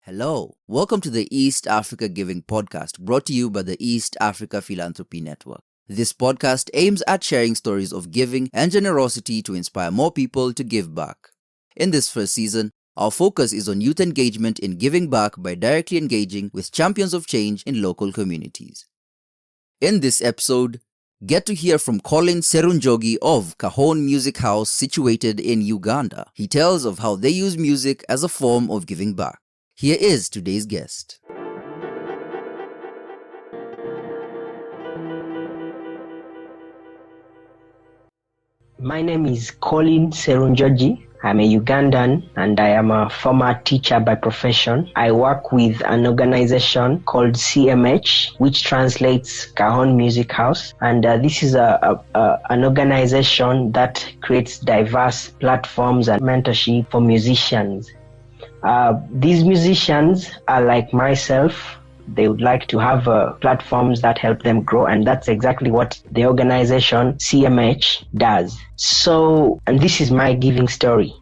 Hello, welcome to the East Africa Giving Podcast, brought to you by the East Africa Philanthropy Network. This podcast aims at sharing stories of giving and generosity to inspire more people to give back. In this first season, our focus is on youth engagement in giving back by directly engaging with champions of change in local communities. In this episode, get to hear from Collin Sserunjogi of Cajon Music House situated in Uganda. He tells of how they use music as a form of giving back. Here is today's guest. My name is Collin Sserunjogi. I'm a Ugandan and I am a former teacher by profession. I work with an organization called CMH, which translates Cajon Music House. And this is an organization that creates diverse platforms and mentorship for musicians. These musicians are like myself. They would like to have platforms that help them grow, and that's exactly what the organization CMH does. So, and this is my giving story.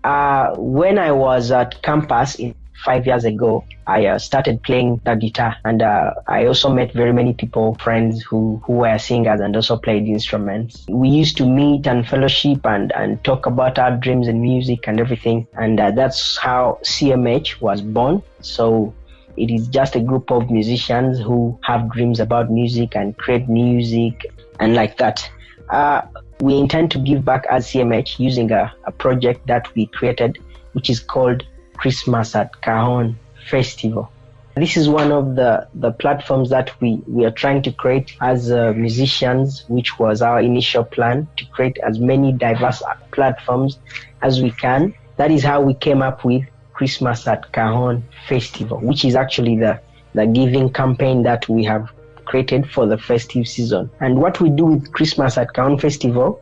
When I was at campus 5 years ago, I started playing the guitar, and I also met very many people, friends who were singers and also played instruments. We used to meet and fellowship and talk about our dreams and music and everything, and that's how CMH was born. So it is just a group of musicians who have dreams about music and create music and like that. We intend to give back as CMH using a project that we created, which is called Christmas at Cajon Festival. This is one of the platforms that we are trying to create as musicians, which was our initial plan, to create as many diverse platforms as we can. That is how we came up with Christmas at Cajon Festival, which is actually the giving campaign that we have created for the festive season. And what we do with Christmas at Cajon Festival,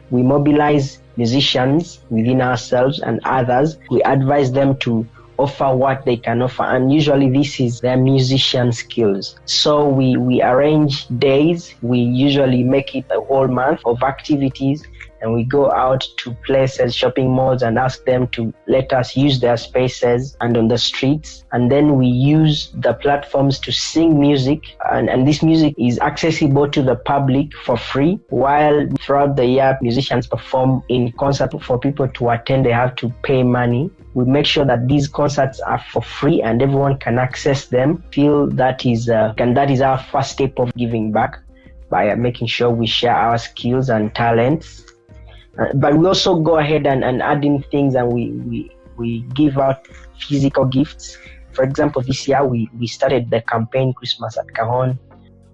we mobilize musicians within ourselves and others. We advise them to offer what they can offer, and usually this is their musician skills. So we arrange days. We usually make it a whole month of activities, and we go out to places, shopping malls, and ask them to let us use their spaces and on the streets. And then we use the platforms to sing music, and this music is accessible to the public for free. While throughout the year, musicians perform in concert. For people to attend, they have to pay money. We make sure that these concerts are for free and everyone can access them. Feel that is our first step of giving back, by making sure we share our skills and talents. But we also go ahead and add in things, and we give out physical gifts. For example, this year we started the campaign Christmas at Cajon.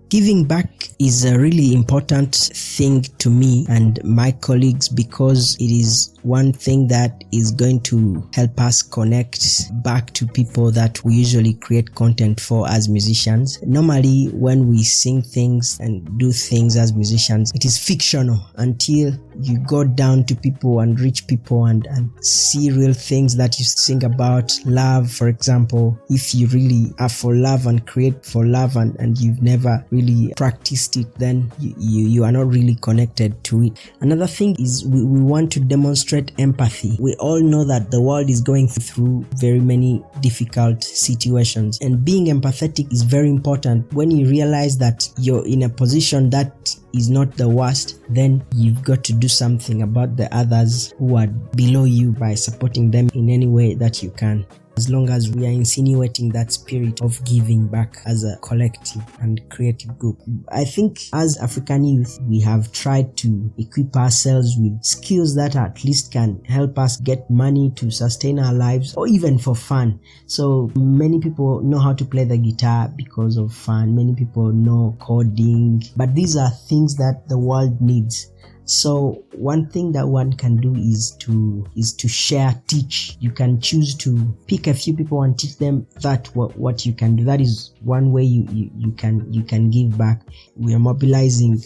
Giving back is a really important thing to me and my colleagues, because it is one thing that is going to help us connect back to people that we usually create content for as musicians. Normally, when we sing things and do things as musicians, it is fictional until you go down to people and reach people and see real things that you sing about. Love, for example, if you really are for love and create for love and you've never really practiced it, then you are not really connected to it. Another thing is we want to demonstrate empathy. We all know that the world is going through very many difficult situations, and being empathetic is very important. When you realize that you're in a position that is not the worst, then you've got to do something about the others who are below you by supporting them in any way that you can. As long as we are insinuating that spirit of giving back as a collective and creative group. I think as African youth, we have tried to equip ourselves with skills that at least can help us get money to sustain our lives, or even for fun. So many people know how to play the guitar because of fun. Many people know coding, but these are things that the world needs. So one thing that one can do is to share, teach. You can choose to pick a few people and teach them what you can do. That is one way you can give back. We are mobilizing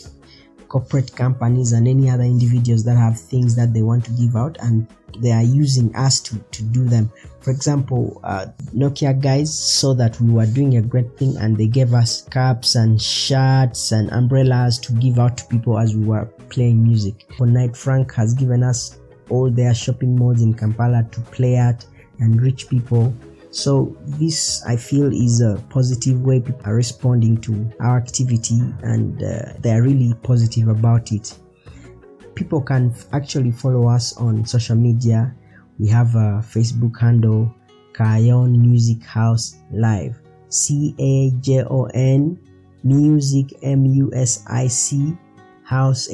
corporate companies and any other individuals that have things that they want to give out, and they are using us to do them. For example, Nokia guys saw that we were doing a great thing, and they gave us caps and shirts and umbrellas to give out to people as we were playing music. Night Frank has given us all their shopping malls in Kampala to play at and reach people. So this, I feel, is a positive way people are responding to our activity, and they are really positive about it. People can actually follow us on social media. We have a Facebook handle, Cajon Music House Live. Cajon Music Music House House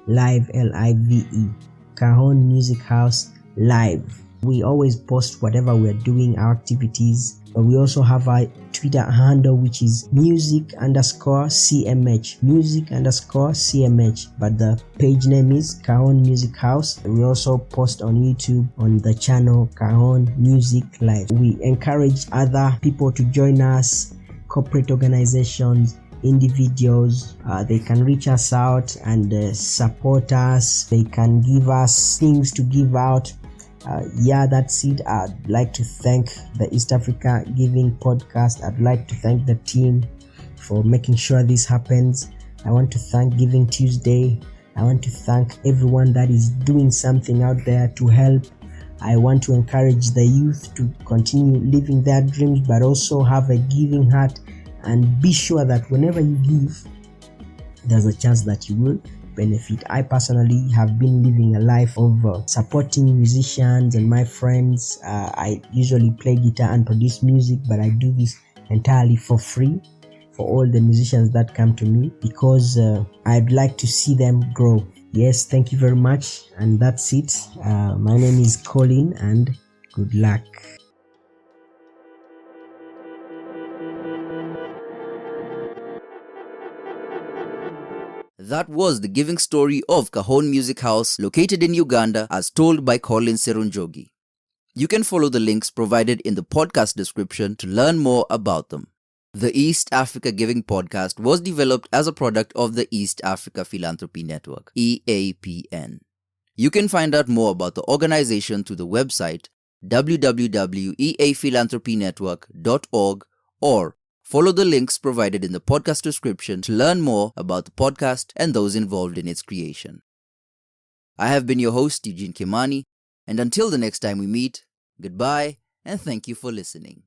Live Live. Cajon Music House Live. We always post whatever we're doing, our activities. But we also have a Twitter handle, which is music_CMH. Music_CMH. But the page name is Cajon Music House. We also post on YouTube on the channel Cajon Music Live. We encourage other people to join us, corporate organizations, individuals. They can reach us out and support us. They can give us things to give out. That's it. I'd like to thank the East Africa Giving Podcast. I'd like to thank the team for making sure this happens. I want to thank Giving Tuesday. I want to thank everyone that is doing something out there to help. I want to encourage the youth to continue living their dreams, but also have a giving heart, and be sure that whenever you give, there's a chance that you will benefit. I personally have been living a life of supporting musicians and my friends. I usually play guitar and produce music, but I do this entirely for free for all the musicians that come to me, because I'd like to see them grow. Yes, thank you very much, and that's it. My name is Collin, and good luck. That was the giving story of Cajon Music House, located in Uganda, as told by Collin Sserunjogi. You can follow the links provided in the podcast description to learn more about them. The East Africa Giving Podcast was developed as a product of the East Africa Philanthropy Network, EAPN. You can find out more about the organization through the website www.eaphilanthropynetwork.org, or follow the links provided in the podcast description to learn more about the podcast and those involved in its creation. I have been your host, Eugene Kimani, and until the next time we meet, goodbye and thank you for listening.